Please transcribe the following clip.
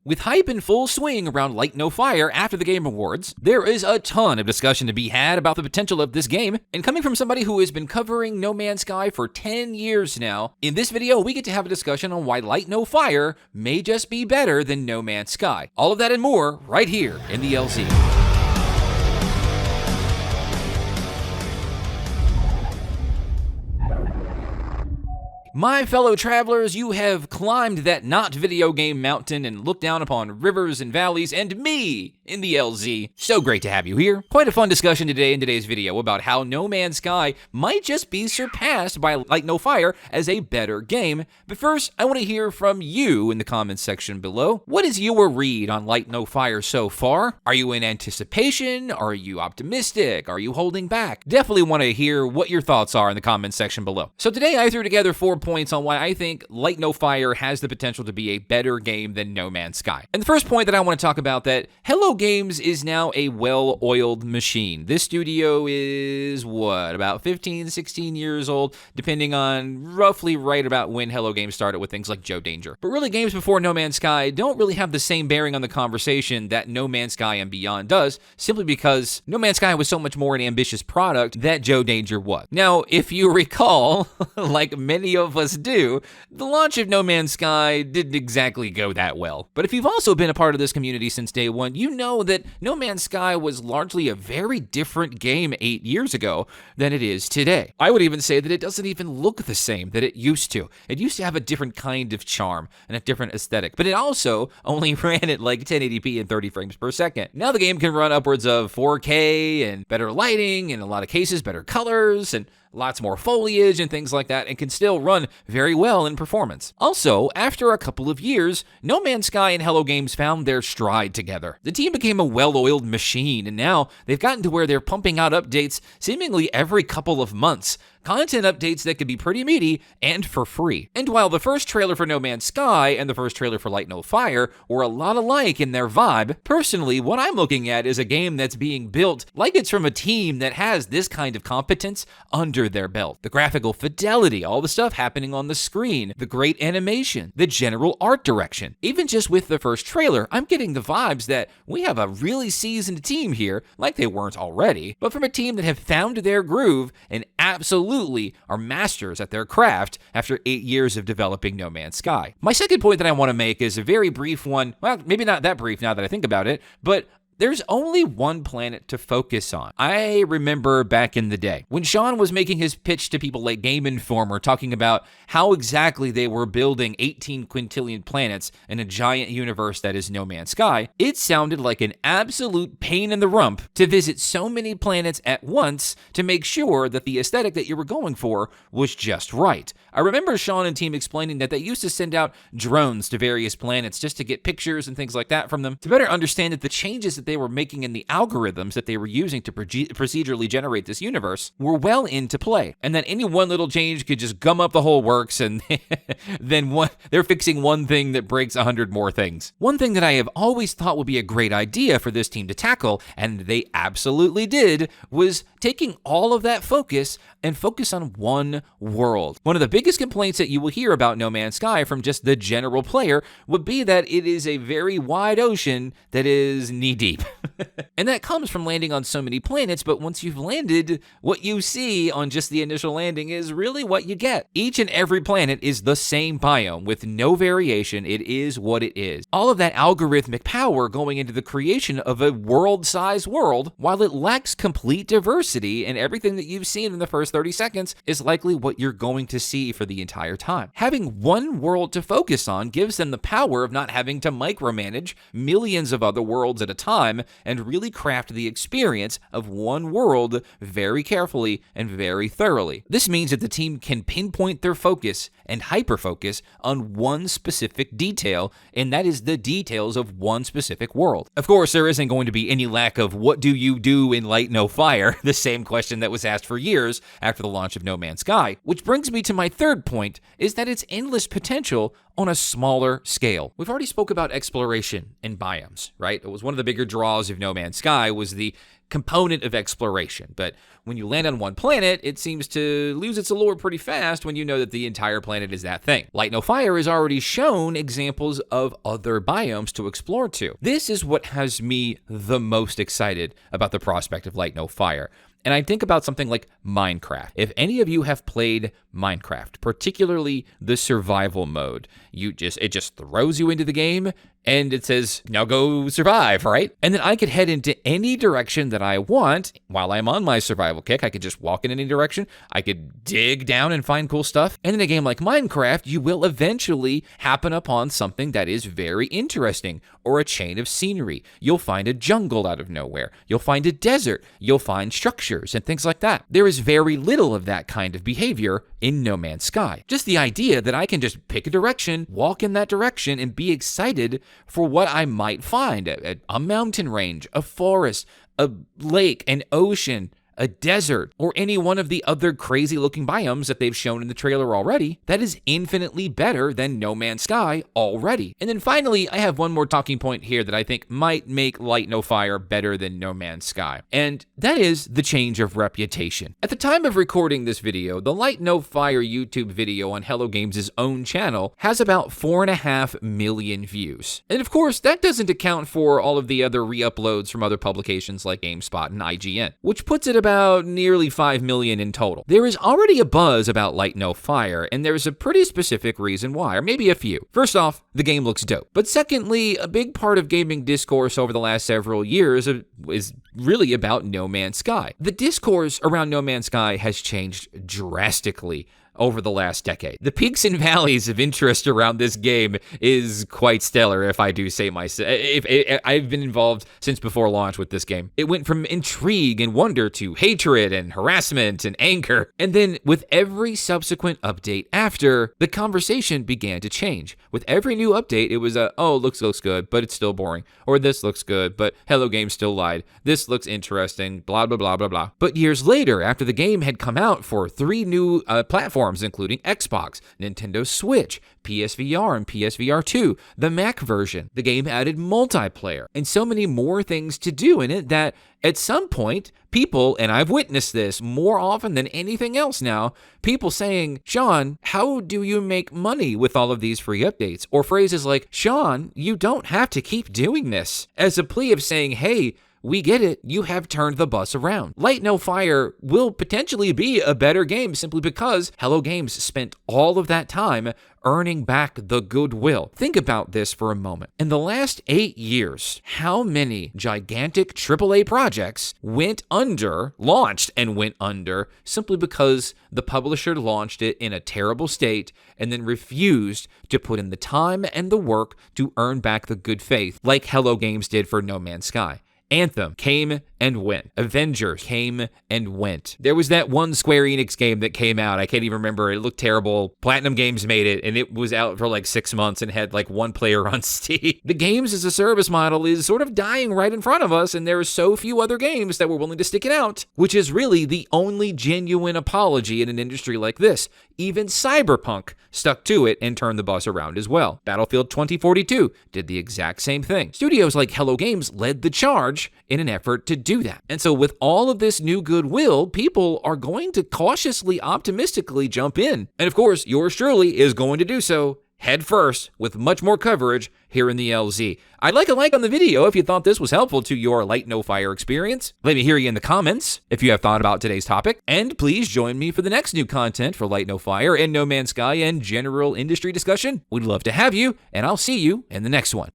With hype in full swing around Light No Fire after the Game Awards, there is a ton of discussion to be had about the potential of this game, and coming from somebody who has been covering No Man's Sky for 10 years now, in this video we get to have a discussion on why Light No Fire may just be better than No Man's Sky. All of that and more right here in the LZ. My fellow travelers, you have climbed that not video game mountain and looked down upon rivers and valleys and me in the LZ. So great to have you here. Quite a fun discussion today in today's video about how No Man's Sky might just be surpassed by Light No Fire as a better game. But first, I want to hear from you in the comments section below. What is your read on Light No Fire so far? Are you in anticipation? Are you optimistic? Are you holding back? Definitely want to hear what your thoughts are in the comments section below. So today I threw together 4 points on why I think Light No Fire has the potential to be a better game than No Man's Sky. And the first point that I want to talk about that Hello Games is now a well-oiled machine. This studio is, about 15, 16 years old, depending on roughly right about when Hello Games started with things like Joe Danger. But really, games before No Man's Sky don't really have the same bearing on the conversation that No Man's Sky and Beyond does, simply because No Man's Sky was so much more an ambitious product that Joe Danger was. Now, if you recall, like many of us do, the launch of No Man's Sky didn't exactly go that well. But if you've also been a part of this community since day one, you know that No Man's Sky was largely a very different game 8 years ago than it is today. I would even say that it doesn't even look the same that it used to. It used to have a different kind of charm and a different aesthetic, but it also only ran at like 1080p and 30 frames per second. Now the game can run upwards of 4K and better lighting, in a lot of cases better colors, and lots more foliage and things like that, and can still run very well in performance. Also, after a couple of years, No Man's Sky and Hello Games found their stride together. The team became a well-oiled machine, and now they've gotten to where they're pumping out updates seemingly every couple of months. Content updates that could be pretty meaty and for free. And while the first trailer for No Man's Sky and the first trailer for Light No Fire were a lot alike in their vibe, personally, what I'm looking at is a game that's being built like it's from a team that has this kind of competence under their belt. The graphical fidelity, all the stuff happening on the screen, the great animation, the general art direction. Even just with the first trailer, I'm getting the vibes that we have a really seasoned team here, like they weren't already, but from a team that have found their groove and absolutely are masters at their craft after 8 years of developing No Man's Sky. My second point that I want to make is a very brief one. Well, maybe not that brief now that I think about it, but there's only one planet to focus on. I remember back in the day when Sean was making his pitch to people like Game Informer, talking about how exactly they were building 18 quintillion planets in a giant universe that is No Man's Sky. It sounded like an absolute pain in the rump to visit so many planets at once to make sure that the aesthetic that you were going for was just right. I remember Sean and team explaining that they used to send out drones to various planets just to get pictures and things like that from them to better understand that the changes that they were making in the algorithms that they were using to procedurally generate this universe were well into play, and that any one little change could just gum up the whole works, and then they're fixing one thing that breaks 100 more things. One thing that I have always thought would be a great idea for this team to tackle, and they absolutely did, was taking all of that focus and focus on one world. One of the biggest complaints that you will hear about No Man's Sky from just the general player would be that it is a very wide ocean that is knee-deep. And that comes from landing on so many planets, but once you've landed, what you see on just the initial landing is really what you get. Each and every planet is the same biome with no variation. It is what it is. All of that algorithmic power going into the creation of a world-sized world, while it lacks complete diversity, and everything that you've seen in the first 30 seconds is likely what you're going to see for the entire time. Having one world to focus on gives them the power of not having to micromanage millions of other worlds at a time and really craft the experience of one world very carefully and very thoroughly. This means that the team can pinpoint their focus and hyper-focus on one specific detail, and that is the details of one specific world. Of course, there isn't going to be any lack of what do you do in Light No Fire, the same question that was asked for years after the launch of No Man's Sky, which brings me to my third point, is that its endless potential on a smaller scale. We've already spoke about exploration and biomes, right? It was one of the bigger draws of No Man's Sky was the component of exploration. But when you land on one planet, it seems to lose its allure pretty fast when you know that the entire planet is that thing. Light No Fire has already shown examples of other biomes to explore to. This is what has me the most excited about the prospect of Light No Fire. And I think about something like Minecraft. If any of you have played Minecraft, particularly the survival mode, it just throws you into the game and it says, now go survive, right? And then I could head into any direction that I want while I'm on my survival kick. I could just walk in any direction. I could dig down and find cool stuff. And in a game like Minecraft, you will eventually happen upon something that is very interesting, or a chain of scenery. You'll find a jungle out of nowhere. You'll find a desert. You'll find structures and things like that. There is very little of that kind of behavior in No Man's Sky. Just the idea that I can just pick a direction, walk in that direction, and be excited for what I might find. A mountain range, a forest, a lake, an ocean, a desert, or any one of the other crazy looking biomes that they've shown in the trailer already, that is infinitely better than No Man's Sky already. And then finally, I have one more talking point here that I think might make Light No Fire better than No Man's Sky, and that is the change of reputation. At the time of recording this video, the Light No Fire YouTube video on Hello Games' own channel has about 4.5 million views. And of course, that doesn't account for all of the other re-uploads from other publications like GameSpot and IGN, which puts it about nearly 5 million in total. There is already a buzz about Light No Fire, and there's a pretty specific reason why, or maybe a few. First off, the game looks dope. But secondly, a big part of gaming discourse over the last several years is really about No Man's Sky. The discourse around No Man's Sky has changed drastically over the last decade. The peaks and valleys of interest around this game is quite stellar, if I do say myself. I've been involved since before launch with this game. It went from intrigue and wonder to hatred and harassment and anger. And then with every subsequent update after, the conversation began to change. With every new update, it was oh, looks good, but it's still boring. Or this looks good, but Hello Games still lied. This looks interesting, blah, blah, blah, blah, blah. But years later, after the game had come out for 3 new platforms, including Xbox, Nintendo Switch, PSVR and PSVR 2, the Mac version. The game added multiplayer and so many more things to do in it that at some point, people, and I've witnessed this more often than anything else now, people saying, Sean, how do you make money with all of these free updates? Or phrases like, Sean, you don't have to keep doing this, as a plea of saying, hey, we get it, you have turned the bus around. Light No Fire will potentially be a better game simply because Hello Games spent all of that time earning back the goodwill. Think about this for a moment. In the last 8 years, how many gigantic AAA projects launched and went under simply because the publisher launched it in a terrible state and then refused to put in the time and the work to earn back the good faith like Hello Games did for No Man's Sky? Anthem came and went. Avengers came and went. There was that one Square Enix game that came out. I can't even remember. It looked terrible. Platinum Games made it, and it was out for like 6 months and had like 1 player on Steam. The games as a service model is sort of dying right in front of us, and there are so few other games that were willing to stick it out, which is really the only genuine apology in an industry like this. Even Cyberpunk stuck to it and turned the bus around as well. Battlefield 2042 did the exact same thing. Studios like Hello Games led the charge in an effort to do that. And so with all of this new goodwill, people are going to cautiously, optimistically jump in. And of course, yours truly is going to do so head first with much more coverage here in the LZ. I'd like a like on the video if you thought this was helpful to your Light No Fire experience. Let me hear you in the comments if you have thought about today's topic. And please join me for the next new content for Light No Fire and No Man's Sky and general industry discussion. We'd love to have you, and I'll see you in the next one.